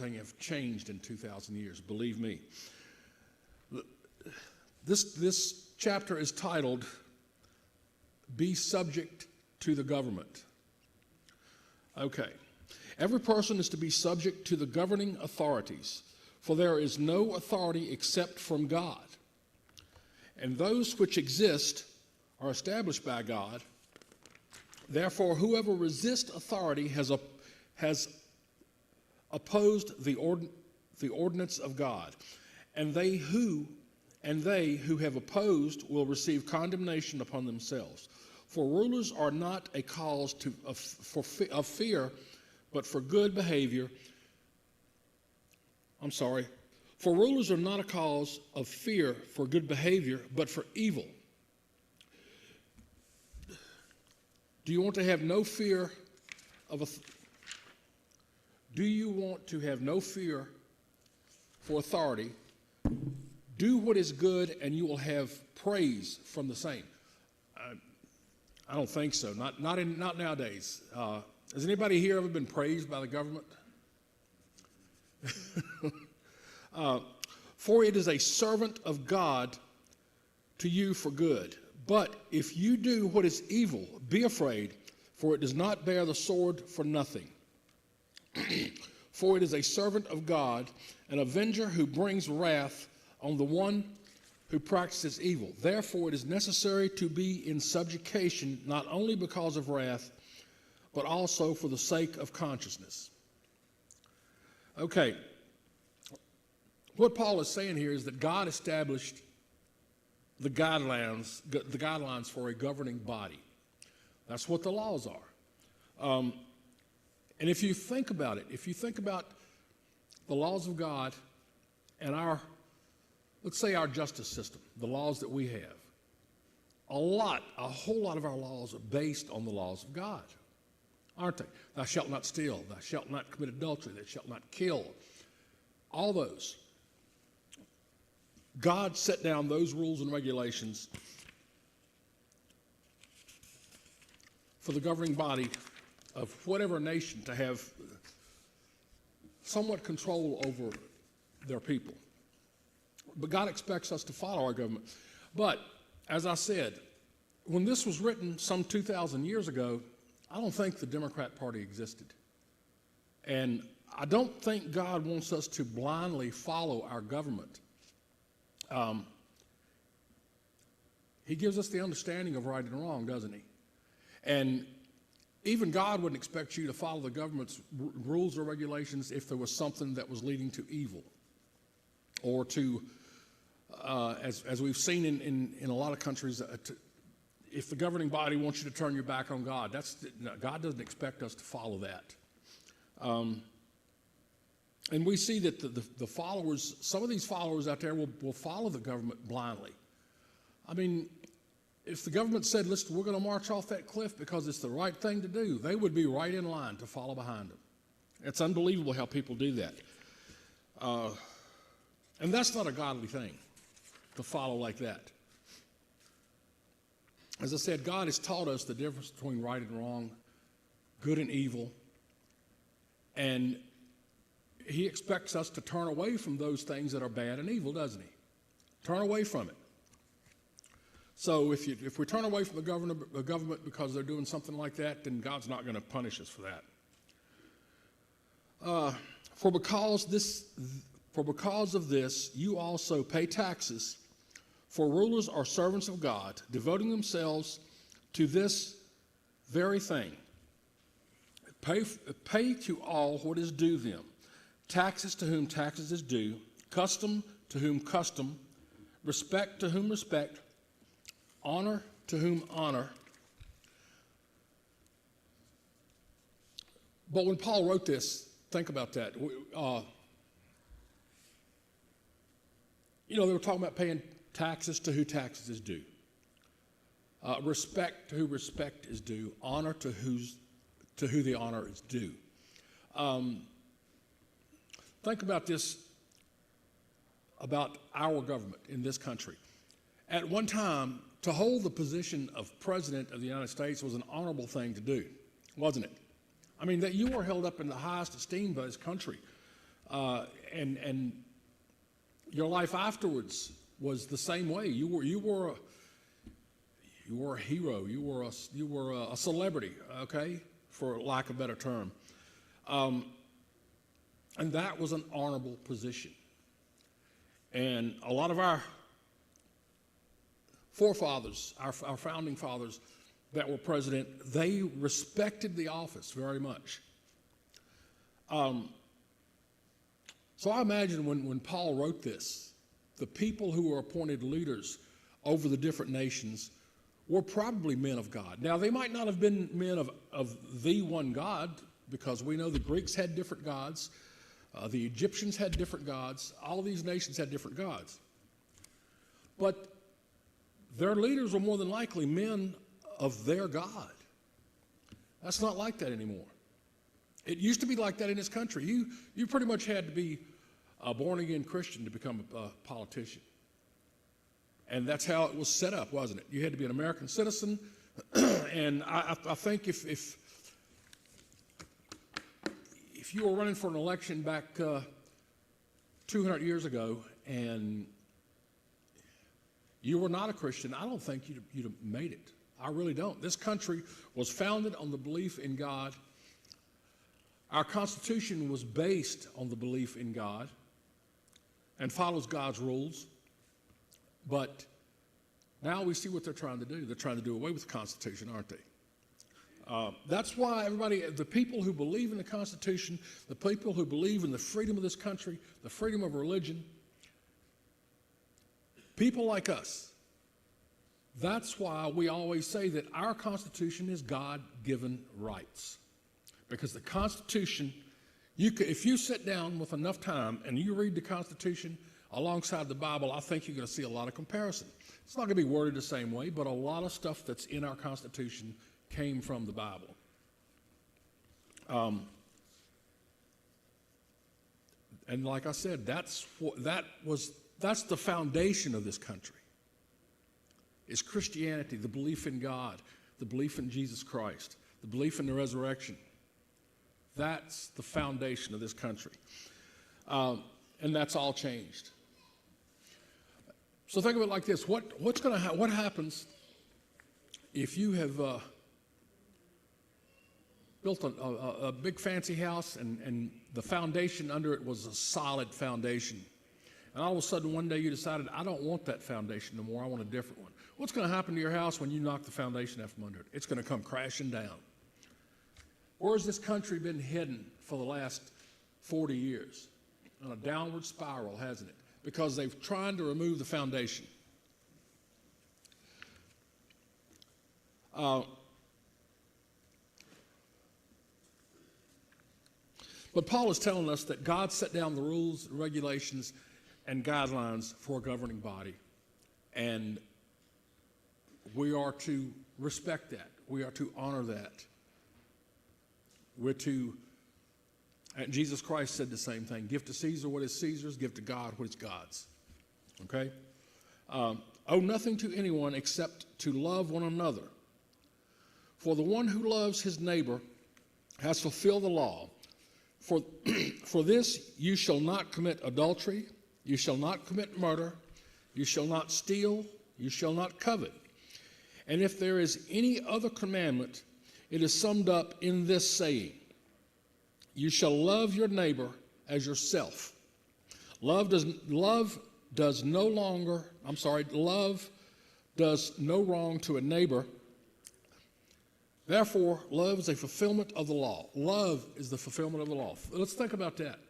everything have changed in 2,000 years, believe me. This chapter is titled, Be Subject to the Government. Okay. Every person is to be subject to the governing authorities, for there is no authority except from God. And those which exist are established by God. Therefore, whoever resists authority has opposed the ordinance of God. And they who have opposed will receive condemnation upon themselves. For rulers are not a cause of fear, but for good behavior. For rulers are not a cause of fear for good behavior, but for evil. Do you want to have no fear Do you want to have no fear for authority? Do what is good, and you will have praise from the same. I don't think so. Not nowadays. Has anybody here ever been praised by the government? For it is a servant of God to you for good. But if you do what is evil, be afraid, for it does not bear the sword for nothing. For it is a servant of God, an avenger who brings wrath on the one who practices evil. Therefore, it is necessary to be in subjugation, not only because of wrath, but also for the sake of consciousness. Okay. What Paul is saying here is that God established the guidelines for a governing body. That's what the laws are. And if you think about it, if you think about the laws of God and let's say our justice system, the laws that we have, a whole lot of our laws are based on the laws of God, aren't they? Thou shalt not steal, thou shalt not commit adultery, thou shalt not kill. All those. God set down those rules and regulations for the governing body of whatever nation to have somewhat control over their people. But God expects us to follow our government. But, as I said, when this was written some 2,000 years ago, I don't think the Democrat Party existed. And I don't think God wants us to blindly follow our government. He gives us the understanding of right and wrong, doesn't he? And even God wouldn't expect you to follow the government's rules or regulations if there was something that was leading to evil, or to, as we've seen in a lot of countries, if the governing body wants you to turn your back on God, God doesn't expect us to follow that. And we see that the followers, some of these followers out there will follow the government blindly. I mean, if the government said, listen, we're going to march off that cliff because it's the right thing to do, they would be right in line to follow behind them. It's unbelievable how people do that. And that's not a godly thing, to follow like that. As I said, God has taught us the difference between right and wrong, good and evil, and he expects us to turn away from those things that are bad and evil, doesn't he? Turn away from it. So if we turn away from the government because they're doing something like that, then God's not going to punish us for that. For because of this, you also pay taxes, for rulers are servants of God, devoting themselves to this very thing. Pay to all what is due them. Taxes to whom taxes is due, custom to whom custom, respect to whom respect, honor to whom honor. But when Paul wrote this, think about that. They were talking about paying taxes to who taxes is due, respect to who respect is due, honor to who the honor is due. Think about this about our government in this country. At one time, to hold the position of President of the United States was an honorable thing to do, wasn't it? I mean, that you were held up in the highest esteem by this country. and your life afterwards was the same way. You were a hero. You were a celebrity, okay, for lack of a better term. And that was an honorable position. And a lot of our forefathers, our founding fathers that were president, they respected the office very much. So I imagine when Paul wrote this, the people who were appointed leaders over the different nations were probably men of God. Now, they might not have been men of the one God, because we know the Greeks had different gods, the Egyptians had different gods, all of these nations had different gods. But their leaders were more than likely men of their God. That's not like that anymore. It used to be like that in this country. You pretty much had to be a born-again Christian to become a politician. And that's how it was set up, wasn't it? You had to be an American citizen. And I think if you were running for an election back 200 years ago and you were not a Christian, I don't think you'd have made it. I really don't. This country was founded on the belief in God. Our Constitution was based on the belief in God and follows God's rules. But now we see what they're trying to do. They're trying to do away with the Constitution, aren't they? That's why the people who believe in the Constitution, the people who believe in the freedom of this country, the freedom of religion, people like us, that's why we always say that our Constitution is God-given rights. Because the Constitution, if you sit down with enough time and you read the Constitution alongside the Bible, I think you're going to see a lot of comparison. It's not going to be worded the same way, but a lot of stuff that's in our Constitution came from the Bible. And like I said, that's the foundation of this country. Is Christianity, the belief in God, the belief in Jesus Christ, the belief in the resurrection. That's the foundation of this country. And that's all changed. So think of it like this. What happens if you have built a big fancy house and the foundation under it was a solid foundation, and all of a sudden one day you decided, I don't want that foundation no more, I want a different one. What's going to happen to your house when you knock the foundation out from under it? It's going to come crashing down. Where has this country been heading for the last 40 years? On a downward spiral, hasn't it? Because they've tried to remove the foundation. But Paul is telling us that God set down the rules, regulations, and guidelines for a governing body. And we are to respect that. We are to honor that. We're to, and Jesus Christ said the same thing. Give to Caesar what is Caesar's, give to God what is God's. Okay? Owe nothing to anyone except to love one another. For the one who loves his neighbor has fulfilled the law. For this you shall not commit adultery, you shall not commit murder, you shall not steal, you shall not covet. And if there is any other commandment, it is summed up in this saying, you shall love your neighbor as yourself. Love does no wrong to a neighbor. Therefore, love is a fulfillment of the law. Love is the fulfillment of the law. Let's think about that.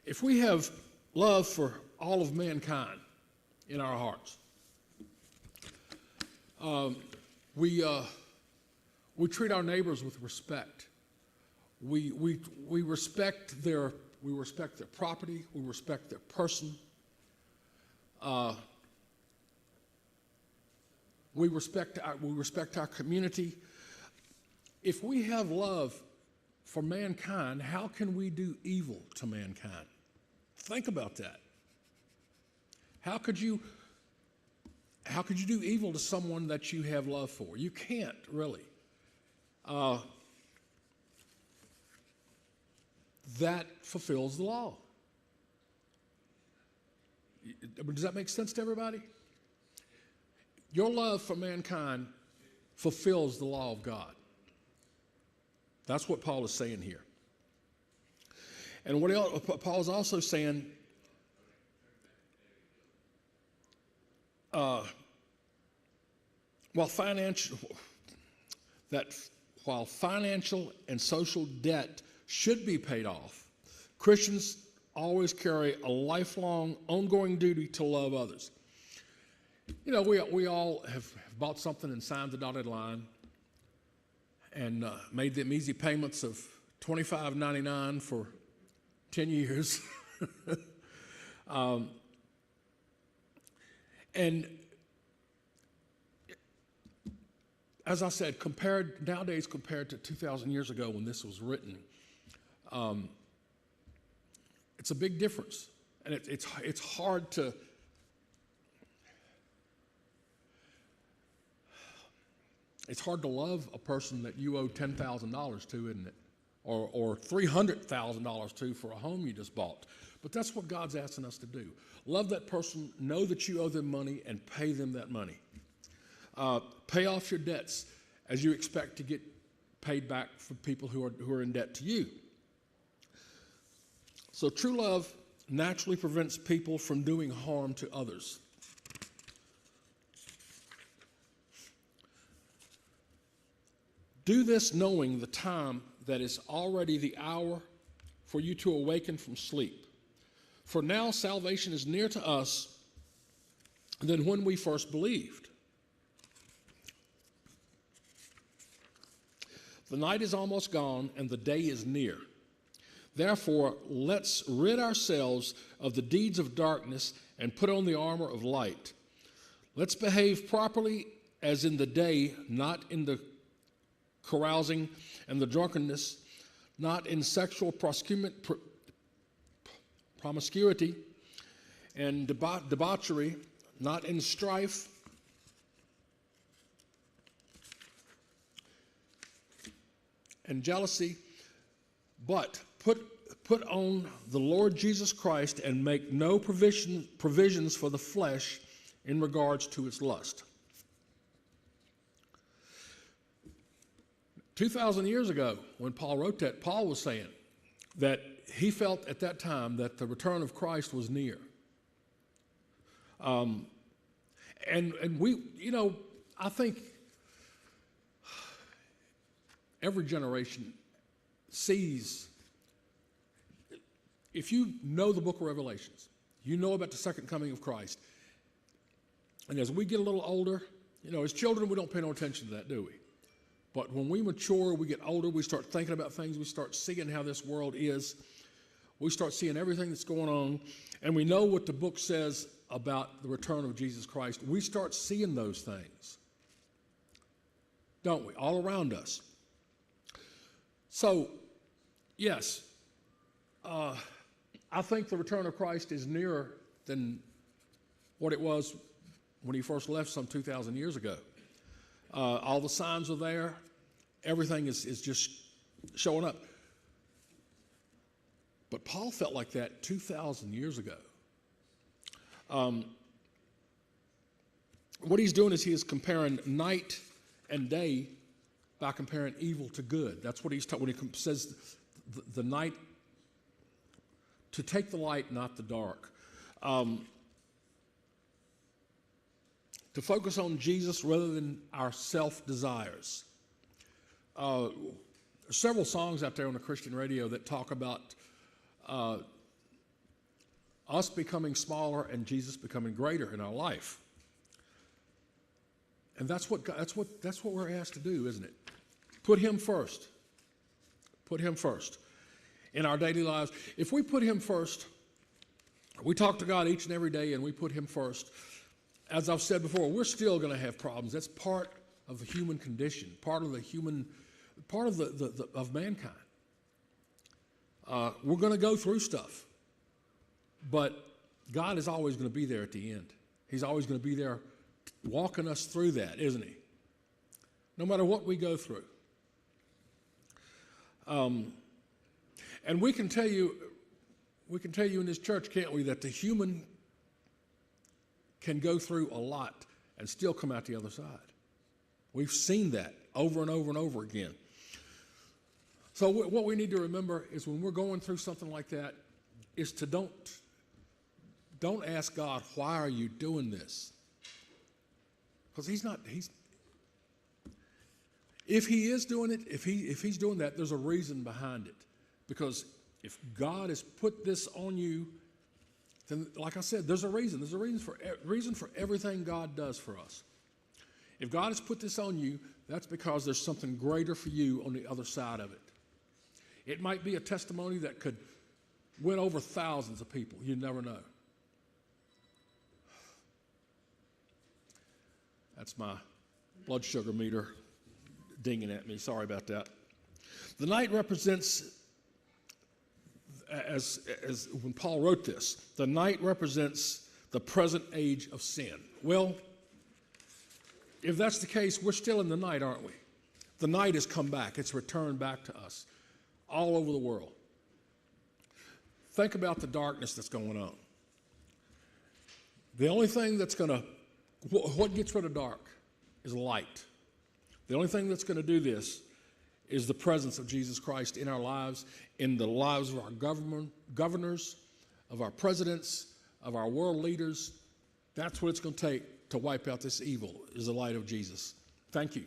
If we have love for all of mankind in our hearts, we treat our neighbors with respect. We respect their property. We respect their person. We respect our community. If we have love for mankind, how can we do evil to mankind? Think about that. How could you do evil to someone that you have love for? You can't, really. that fulfills the law. Does that make sense to everybody? Your love for mankind fulfills the law of God. That's what Paul is saying here. And what Paul is also saying, while financial and social debt should be paid off, Christians always carry a lifelong, ongoing duty to love others. You know, we all have bought something and signed the dotted line and made them easy payments of $25.99 for 10 years. And as I said, nowadays compared to 2,000 years ago when this was written, it's a big difference. And it's hard to love a person that you owe $10,000 to, isn't it? Or $300,000 to for a home you just bought. But that's what God's asking us to do. Love that person, know that you owe them money, and pay them that money. Pay off your debts as you expect to get paid back from people who are in debt to you. So true love naturally prevents people from doing harm to others. Do this knowing the time that is already the hour for you to awaken from sleep. For now salvation is nearer to us than when we first believed. The night is almost gone and the day is near. Therefore, let's rid ourselves of the deeds of darkness and put on the armor of light. Let's behave properly as in the day, not in the carousing and the drunkenness, not in sexual promiscuity and debauchery, not in strife and jealousy, but put on the Lord Jesus Christ and make no provisions for the flesh in regards to its lust. 2,000 years ago, when Paul wrote that, Paul was saying that he felt at that time that the return of Christ was near. And we, you know, I think every generation sees, if you know the book of Revelations, you know about the second coming of Christ. And as we get a little older, you know, as children, we don't pay no attention to that, do we? But when we mature, we get older, we start thinking about things, we start seeing how this world is, we start seeing everything that's going on, and we know what the book says about the return of Jesus Christ. We start seeing those things, don't we, all around us. So, yes, I think the return of Christ is nearer than what it was when he first left some 2,000 years ago. All the signs are there. Everything is just showing up. But Paul felt like that 2,000 years ago. What he's doing is he is comparing night and day by comparing evil to good. That's what he's talking when he says the night, to take the light, not the dark. To focus on Jesus rather than our self-desires. Several songs out there on the Christian radio that talk about us becoming smaller and Jesus becoming greater in our life. And that's what we're asked to do, isn't it? Put him first. Put him first in our daily lives. If we put him first, we talk to God each and every day and we put him first. As I've said before, we're still going to have problems. That's part of the human condition, part of mankind. We're going to go through stuff, but God is always going to be there at the end. He's always going to be there walking us through that, isn't he? No matter what we go through. And we can tell you in this church, can't we, that the human can go through a lot and still come out the other side. We've seen that over and over and over again. So what we need to remember is when we're going through something like that is to don't ask God, why are you doing this? Because if he is doing it, if he's doing that, there's a reason behind it. Because if God has put this on you, then, like I said, there's a reason. There's a reason for everything God does for us. If God has put this on you, that's because there's something greater for you on the other side of it. It might be a testimony that could win over thousands of people. You never know. That's my blood sugar meter dinging at me. Sorry about that. The night represents, as when Paul wrote this, the night represents the present age of sin. Well, if that's the case, we're still in the night, aren't we? The night has come back. It's returned back to us all over the world. Think about the darkness that's going on. The only thing that's going to, what gets rid of dark is light. The only thing that's going to do this is the presence of Jesus Christ in our lives, in the lives of our governors, of our presidents, of our world leaders. That's what it's going to take to wipe out this evil, is the light of Jesus. Thank you.